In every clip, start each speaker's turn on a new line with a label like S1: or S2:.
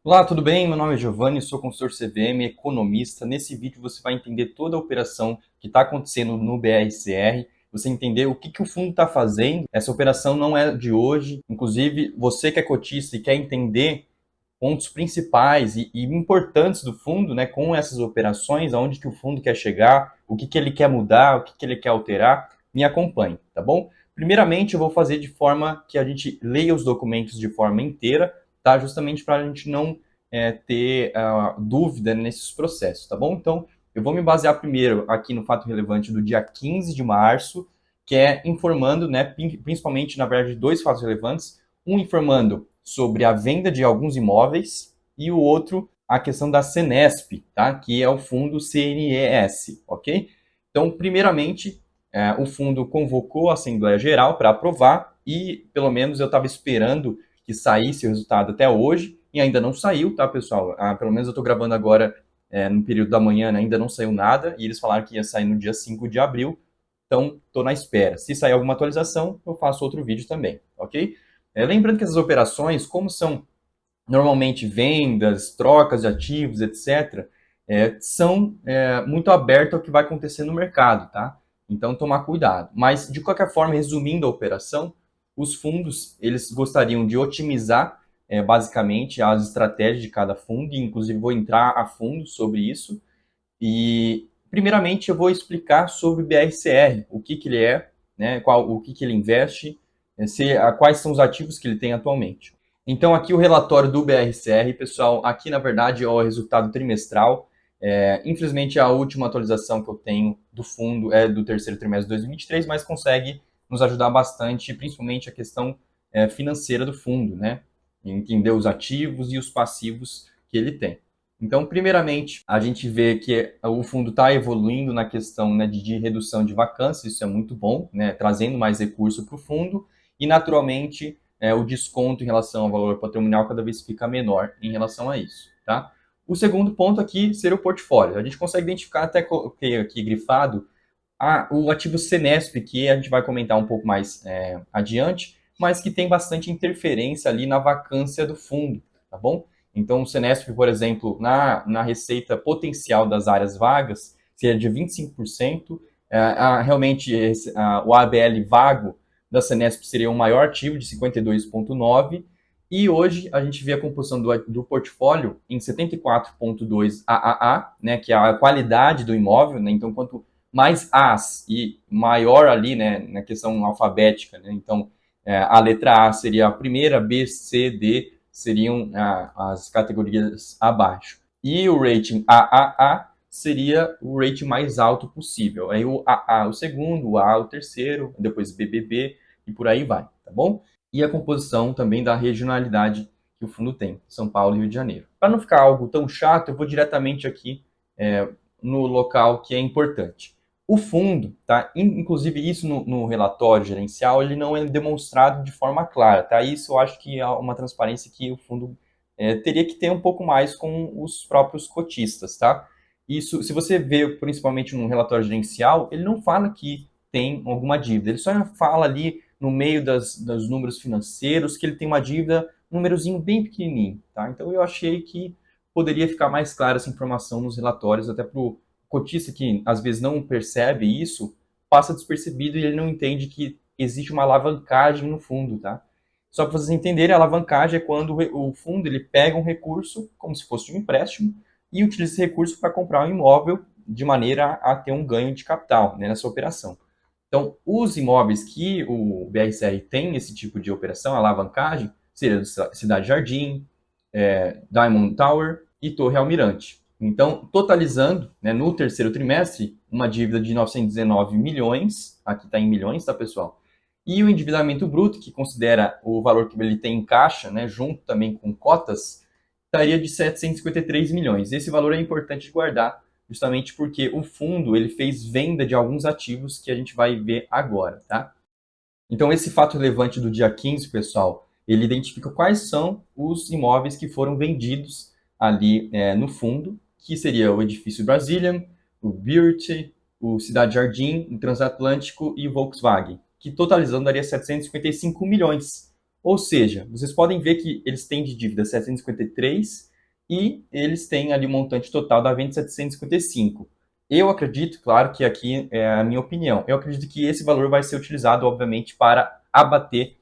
S1: Olá, tudo bem? Meu nome é Giovanni, sou consultor CVM, economista. Nesse vídeo você vai entender toda a operação que está acontecendo no BRCR, você entender o que o fundo está fazendo. Essa operação não é de hoje, inclusive você que é cotista e quer entender pontos principais e importantes do fundo, né, com essas operações, aonde que o fundo quer chegar, o que ele quer mudar, o que ele quer alterar, me acompanhe, tá bom? Primeiramente, eu vou fazer de forma que a gente leia os documentos de forma inteira, tá? Justamente para a gente não ter dúvida nesses processos, tá bom? Então, eu vou me basear primeiro aqui no fato relevante do dia 15 de março, que é informando, né, principalmente, na verdade, dois fatos relevantes. Um informando sobre a venda de alguns imóveis e o outro a questão da Senesp, tá? Que é o fundo CNES, ok? Então, primeiramente, o fundo convocou a Assembleia Geral para aprovar e, pelo menos, eu estava esperando que saísse o resultado até hoje e ainda não saiu, tá, pessoal? Pelo menos eu estou gravando agora no período da manhã, né? Ainda não saiu nada e eles falaram que ia sair no dia 5 de abril, então estou na espera. Se sair alguma atualização, eu faço outro vídeo também, ok? Lembrando que essas operações, como são normalmente vendas, trocas de ativos, etc., são muito abertas ao que vai acontecer no mercado, tá? Então, tomar cuidado. Mas, de qualquer forma, resumindo a operação, os fundos, eles gostariam de otimizar, basicamente, as estratégias de cada fundo, e inclusive vou entrar a fundo sobre isso. E, primeiramente, eu vou explicar sobre o BRCR, o que ele é, né, o que ele investe, quais são os ativos que ele tem atualmente. Então, aqui o relatório do BRCR, pessoal, aqui na verdade é o resultado trimestral. Infelizmente, a última atualização que eu tenho do fundo é do terceiro trimestre de 2023, mas consegue nos ajudar bastante, principalmente a questão financeira do fundo, né? Entender os ativos e os passivos que ele tem. Então, primeiramente, a gente vê que o fundo está evoluindo na questão, né, de redução de vacâncias, isso é muito bom, né, trazendo mais recurso para o fundo, e naturalmente o desconto em relação ao valor patrimonial cada vez fica menor em relação a isso, tá? O segundo ponto aqui seria o portfólio. A gente consegue identificar, até coloquei aqui grifado, o ativo Senesp, que a gente vai comentar um pouco mais adiante, mas que tem bastante interferência ali na vacância do fundo, tá bom? Então, o Senesp, por exemplo, na receita potencial das áreas vagas, seria de 25%. Realmente, o ABL vago da Senesp seria um maior ativo, de 52,9%. E hoje a gente vê a composição do portfólio em 74,2 AAA, né, que é a qualidade do imóvel. Né? Então, quanto mais As e maior ali, né, na questão alfabética, né? Então, a letra A seria a primeira, B, C, D seriam as categorias abaixo. E o rating AAA seria o rating mais alto possível. Aí o AA o segundo, o A o terceiro, depois BBB e por aí vai, tá bom? E a composição também da regionalidade que o fundo tem, São Paulo e Rio de Janeiro. Para não ficar algo tão chato, eu vou diretamente aqui no local que é importante. O fundo, tá? Inclusive isso no relatório gerencial, ele não é demonstrado de forma clara, tá? Isso eu acho que é uma transparência que o fundo teria que ter um pouco mais com os próprios cotistas, tá? Isso, se você vê principalmente no relatório gerencial, ele não fala que tem alguma dívida, ele só fala ali no meio dos números financeiros que ele tem uma dívida, um númerozinho bem pequenininho, tá? Então eu achei que poderia ficar mais clara essa informação nos relatórios, até para o cotista que às vezes não percebe isso, passa despercebido e ele não entende que existe uma alavancagem no fundo, tá? Só para vocês entenderem, a alavancagem é quando o fundo ele pega um recurso, como se fosse um empréstimo, e utiliza esse recurso para comprar um imóvel de maneira a ter um ganho de capital, né, nessa operação. Então, os imóveis que o BRCR tem esse tipo de operação, alavancagem, seria Cidade Jardim, Diamond Tower e Torre Almirante. Então, totalizando, né, no terceiro trimestre, uma dívida de 919 milhões, aqui está em milhões, tá, pessoal? E o endividamento bruto, que considera o valor que ele tem em caixa, né, junto também com cotas, estaria de 753 milhões. Esse valor é importante de guardar, justamente porque o fundo ele fez venda de alguns ativos que a gente vai ver agora, tá? Então, esse fato relevante do dia 15, pessoal, ele identifica quais são os imóveis que foram vendidos ali no fundo, que seria o edifício Brazilian, o Beauty, o Cidade Jardim, o Transatlântico e o Volkswagen, que totalizando daria 755 milhões. Ou seja, vocês podem ver que eles têm de dívida 753 e eles têm ali o montante total da venda de 755. Eu acredito, claro que aqui é a minha opinião, eu acredito que esse valor vai ser utilizado, obviamente, para abater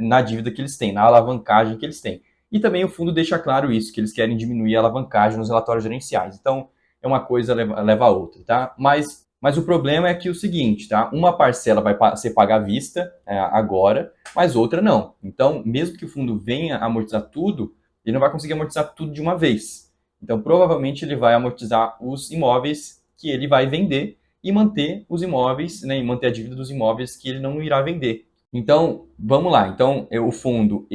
S1: na dívida que eles têm, na alavancagem que eles têm. E também o fundo deixa claro isso, que eles querem diminuir a alavancagem nos relatórios gerenciais. Então, é uma coisa leva a outra, tá? Mas o problema é que o seguinte, tá? Uma parcela vai ser paga à vista agora, mas outra não. Então, mesmo que o fundo venha amortizar tudo, ele não vai conseguir amortizar tudo de uma vez. Então, provavelmente ele vai amortizar os imóveis que ele vai vender e manter os imóveis, né, e manter a dívida dos imóveis que ele não irá vender. Então, vamos lá. Então, o fundo,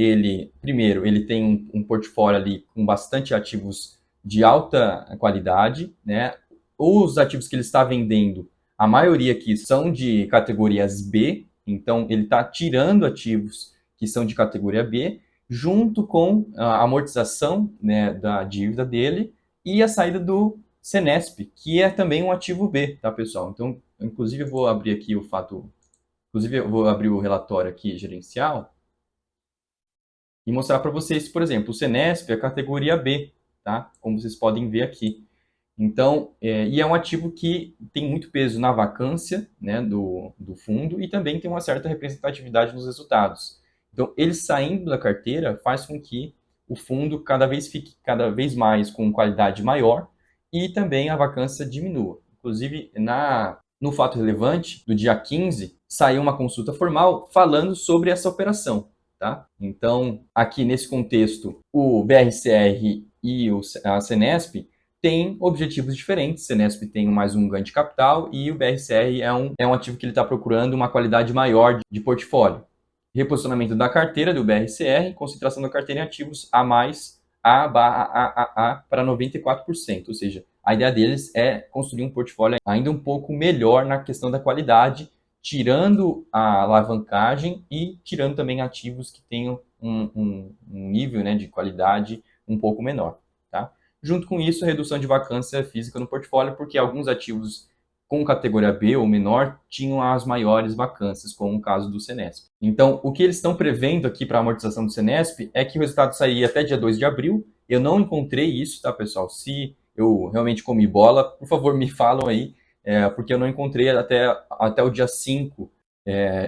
S1: primeiro, ele tem um portfólio ali com bastante ativos de alta qualidade, né? Os ativos que ele está vendendo, a maioria aqui são de categorias B, então ele está tirando ativos que são de categoria B, junto com a amortização, né, da dívida dele e a saída do Senesp, que é também um ativo B, tá, pessoal? Então, inclusive, eu vou abrir aqui o fato. Inclusive, eu vou abrir o relatório aqui gerencial e mostrar para vocês, por exemplo, o Senesp é a categoria B, tá? Como vocês podem ver aqui. Então, e é um ativo que tem muito peso na vacância, né, do fundo e também tem uma certa representatividade nos resultados. Então, ele saindo da carteira faz com que o fundo fique cada vez mais com qualidade maior e também a vacância diminua. Inclusive, no fato relevante, do dia 15, saiu uma consulta formal falando sobre essa operação. Tá? Então, aqui nesse contexto, o BRCR e a Senesp têm objetivos diferentes. O Senesp tem mais um ganho de capital e o BRCR é um ativo que ele está procurando uma qualidade maior de portfólio. Reposicionamento da carteira do BRCR, concentração da carteira em ativos A mais A para 94%. Ou seja, a ideia deles é construir um portfólio ainda um pouco melhor na questão da qualidade, tirando a alavancagem e tirando também ativos que tenham um nível, né, de qualidade um pouco menor. Tá? Junto com isso, a redução de vacância física no portfólio, porque alguns ativos com categoria B ou menor tinham as maiores vacâncias, como o caso do Senesp. Então, o que eles estão prevendo aqui para a amortização do Senesp é que o resultado sairia até dia 2 de abril. Eu não encontrei isso, tá, pessoal? Se eu realmente comi bola, por favor, me falam aí, porque eu não encontrei até o dia 5.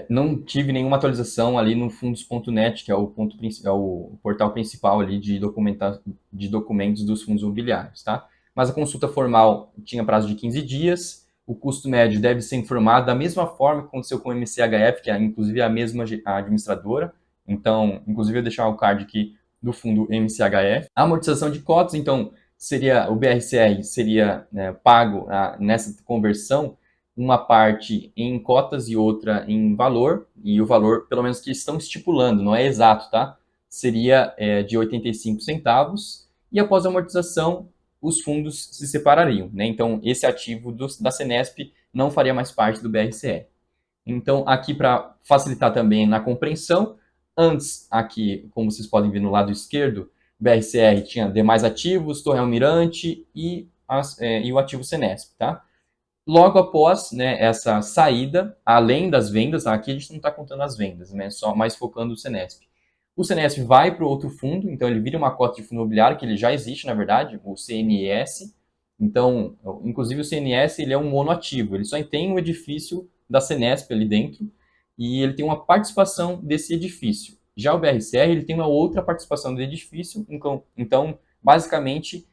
S1: Não tive nenhuma atualização ali no fundos.net, que é o portal principal ali de documentos dos fundos imobiliários, tá? Mas a consulta formal tinha prazo de 15 dias, o custo médio deve ser informado da mesma forma que aconteceu com o MCHF, que é inclusive a mesma administradora. Então, inclusive, eu vou deixar o card aqui do fundo MCHF. A amortização de cotas, então, o BRCR seria, né, pago nessa conversão, uma parte em cotas e outra em valor, e o valor, pelo menos que estão estipulando, não é exato, tá? Seria de 85 centavos, e após a amortização, os fundos se separariam, né? Então, esse ativo da Senesp não faria mais parte do BRCR. Então, aqui para facilitar também na compreensão, antes aqui, como vocês podem ver no lado esquerdo, o BRCR tinha demais ativos, Torre Almirante e o ativo Senesp, tá? Logo após, né, essa saída, além das vendas, aqui a gente não está contando as vendas, né, só mais focando no Senesp. O Senesp vai para o outro fundo, então ele vira uma cota de fundo imobiliário, que ele já existe, na verdade, o CNS. Então, inclusive o CNS ele é um monoativo, ele só tem um edifício da Senesp ali dentro, e ele tem uma participação desse edifício. Já o BRCR, ele tem uma outra participação do edifício, então basicamente,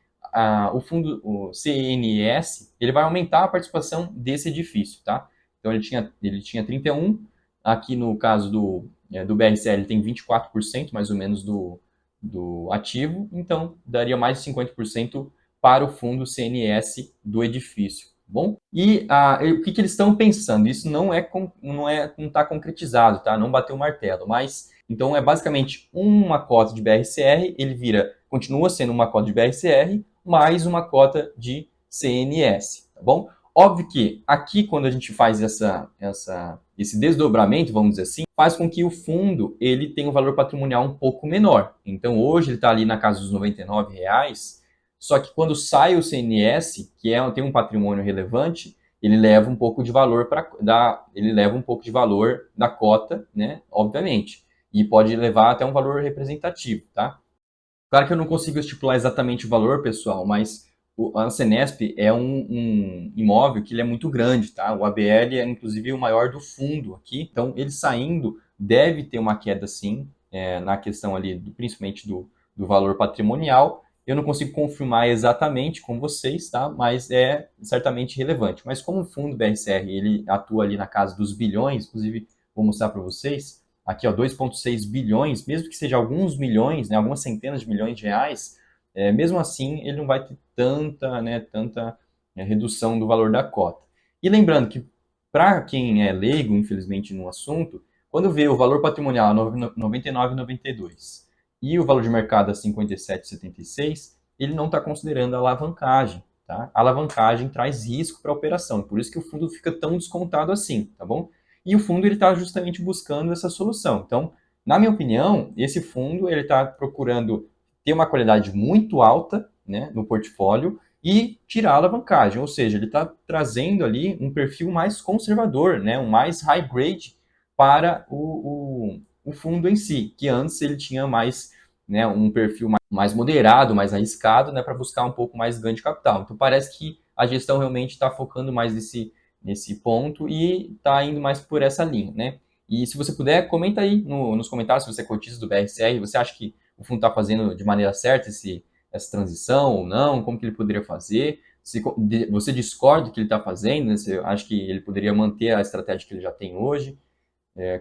S1: o CNS, ele vai aumentar a participação desse edifício, tá? Então ele tinha 31, aqui no caso do BRCL ele tem 24% mais ou menos do ativo, então daria mais de 50% para o fundo CNS do edifício, tá bom? E o que eles estão pensando? Isso não está concretizado, tá? Não bateu o martelo, mas então é basicamente uma cota de BRCR, continua sendo uma cota de BRCR, mais uma cota de CNS, tá bom? Óbvio que aqui, quando a gente faz esse desdobramento, vamos dizer assim, faz com que o fundo ele tenha um valor patrimonial um pouco menor. Então, hoje ele está ali na casa dos R$ 99,00, só que quando sai o CNS, tem um patrimônio relevante, ele leva um pouco de valor da cota, né? Obviamente. E pode levar até um valor representativo, tá? Claro que eu não consigo estipular exatamente o valor, pessoal, mas a Senesp é um imóvel que ele é muito grande, tá? O ABL é inclusive o maior do fundo aqui, então ele saindo deve ter uma queda sim, na questão ali, principalmente do valor patrimonial. Eu não consigo confirmar exatamente com vocês, tá? Mas é certamente relevante. Mas como o fundo BRCR ele atua ali na casa dos bilhões, inclusive vou mostrar para vocês aqui, ó, 2,6 bilhões, mesmo que seja alguns milhões, né, algumas centenas de milhões de reais, mesmo assim ele não vai ter tanta redução do valor da cota. E lembrando que, para quem é leigo, infelizmente, no assunto, quando vê o valor patrimonial a 99,92 e o valor de mercado a 57,76, ele não está considerando a alavancagem. Tá? A alavancagem traz risco para a operação, por isso que o fundo fica tão descontado assim, tá bom? E o fundo ele está justamente buscando essa solução. Então, na minha opinião, esse fundo ele está procurando ter uma qualidade muito alta, né, no portfólio e tirar a alavancagem, ou seja, ele está trazendo ali um perfil mais conservador, né, um mais high grade para o fundo em si, que antes ele tinha mais, né, um perfil mais moderado, mais arriscado, né, para buscar um pouco mais ganho de capital. Então parece que a gestão realmente está focando mais nesse ponto e está indo mais por essa linha, né? E se você puder, comenta aí nos comentários se você é cotista do BRCR, você acha que o fundo está fazendo de maneira certa essa transição ou não, como que ele poderia fazer, se você discorda do que ele está fazendo, né? Você acha que ele poderia manter a estratégia que ele já tem hoje,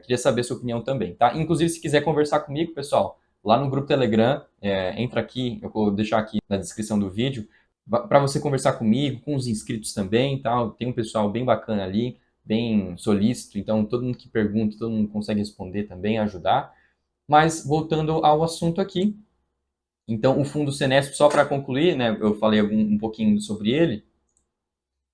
S1: queria saber a sua opinião também, tá? Inclusive, se quiser conversar comigo, pessoal, lá no grupo Telegram, entra aqui, eu vou deixar aqui na descrição do vídeo, para você conversar comigo, com os inscritos também, tá? Tem um pessoal bem bacana ali, bem solícito, então todo mundo que pergunta, todo mundo consegue responder também, ajudar. Mas voltando ao assunto aqui, então o fundo Senesp, só para concluir, né, eu falei um pouquinho sobre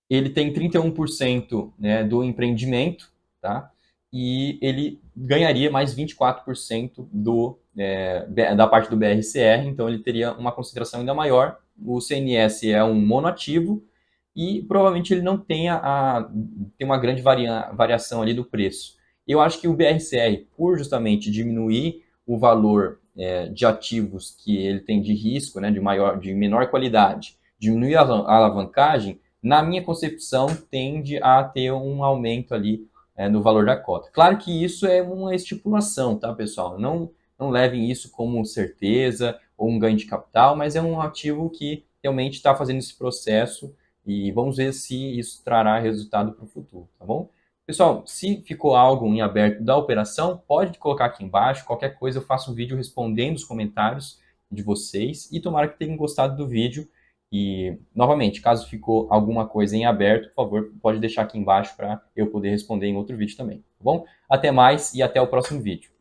S1: ele tem 31%, né, do empreendimento, tá? E ele ganharia mais 24% da parte do BRCR, então ele teria uma concentração ainda maior. O CNS é um monoativo e provavelmente ele não tem uma grande variação ali do preço. Eu acho que o BRCR, por justamente diminuir o valor de ativos que ele tem de risco, né, de menor qualidade, diminuir a alavancagem, na minha concepção, tende a ter um aumento ali no valor da cota. Claro que isso é uma estipulação, tá, pessoal? Não levem isso como certeza ou um ganho de capital, mas é um ativo que realmente está fazendo esse processo e vamos ver se isso trará resultado para o futuro, tá bom? Pessoal, se ficou algo em aberto da operação, pode colocar aqui embaixo. Qualquer coisa eu faço um vídeo respondendo os comentários de vocês e tomara que tenham gostado do vídeo. E, novamente, caso ficou alguma coisa em aberto, por favor, pode deixar aqui embaixo para eu poder responder em outro vídeo também, tá bom? Até mais e até o próximo vídeo.